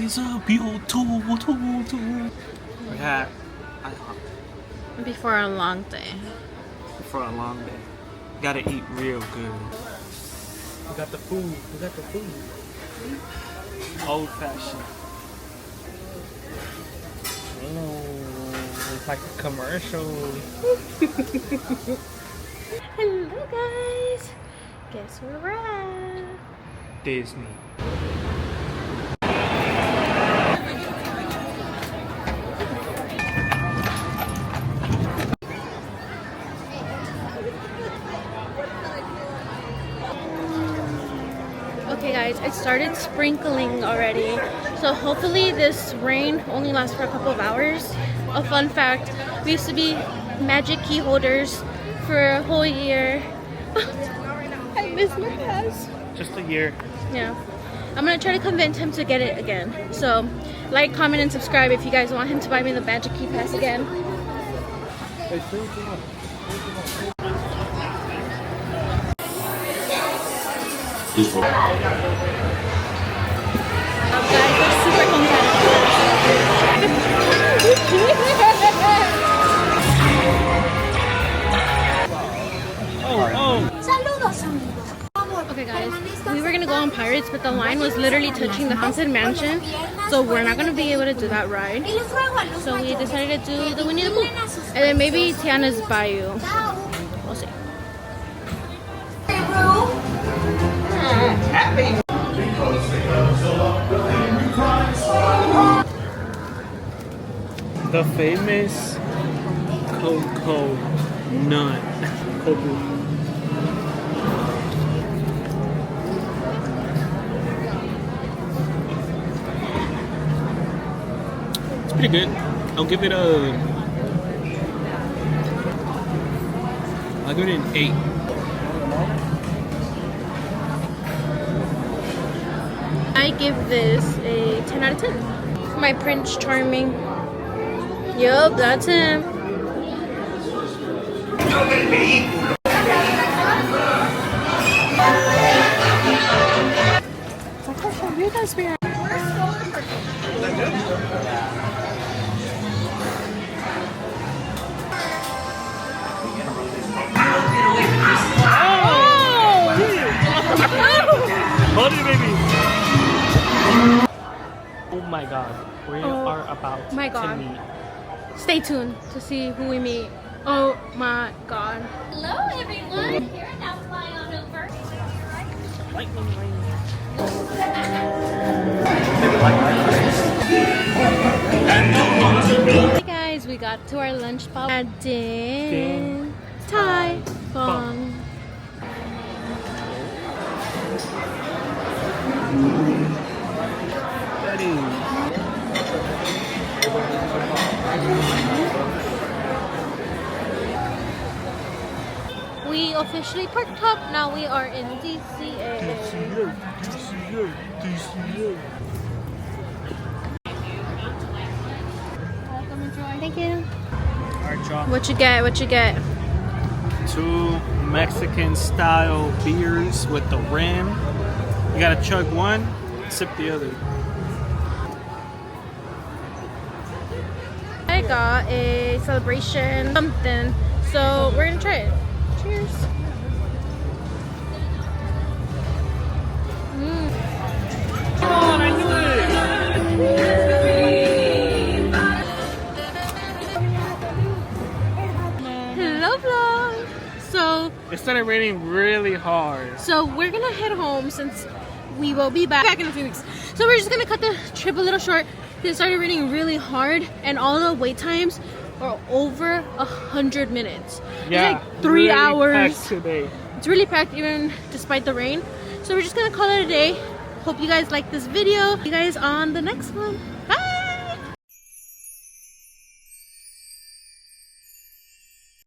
is a beautiful. We had before a long day. For a long day. Gotta eat real good. We got the food. We got the food. Old fashioned. Oh, it's like a commercial. Hello guys. Guess where we're at? Disney. Okay guys, it started sprinkling already. So hopefully this rain only lasts for a couple of hours. A fun fact, we used to be magic key holders for a whole year. I miss my pass. Just a year. Yeah. I'm gonna try to convince him to get it again. So like, comment, and subscribe if you guys want him to buy me the magic key pass again. Hey, Guys, we're super Okay guys, we were gonna go on Pirates, but the line was literally touching the Haunted Mansion, so we're not gonna be able to do that ride. So we decided to do the Winnie the Pooh, and then maybe Tiana's Bayou. We'll see. The famous cocoa nut. It's pretty good. I'll give it an 8. I give this a 10 out of 10. My Prince Charming. Yup, that's him. Hold it, baby. Oh my god. We are about to meet. Stay tuned to see who we meet. Oh my god. Hello everyone. Here, now fly on over. Hey guys, we got to our lunch spot at Din Tai Fung. We officially parked up. Now we are in DCA. Welcome, enjoy. Thank you. Alright, y'all. What you get? What you get? 2 Mexican style beers with the rim. You gotta chug one, sip the other. I got a celebration something, so we're gonna try it. Cheers. Come on, I knew it! Hello vlog. So It started raining really hard. So we're gonna head home since we will be back in a few weeks. So we're just gonna cut the trip a little short. It started raining really hard, and all the wait times are over 100 minutes. Yeah, it's like 3 hours. Packed today. It's really packed even despite the rain. So we're just gonna call it a day. Hope you guys like this video. See you guys on the next one.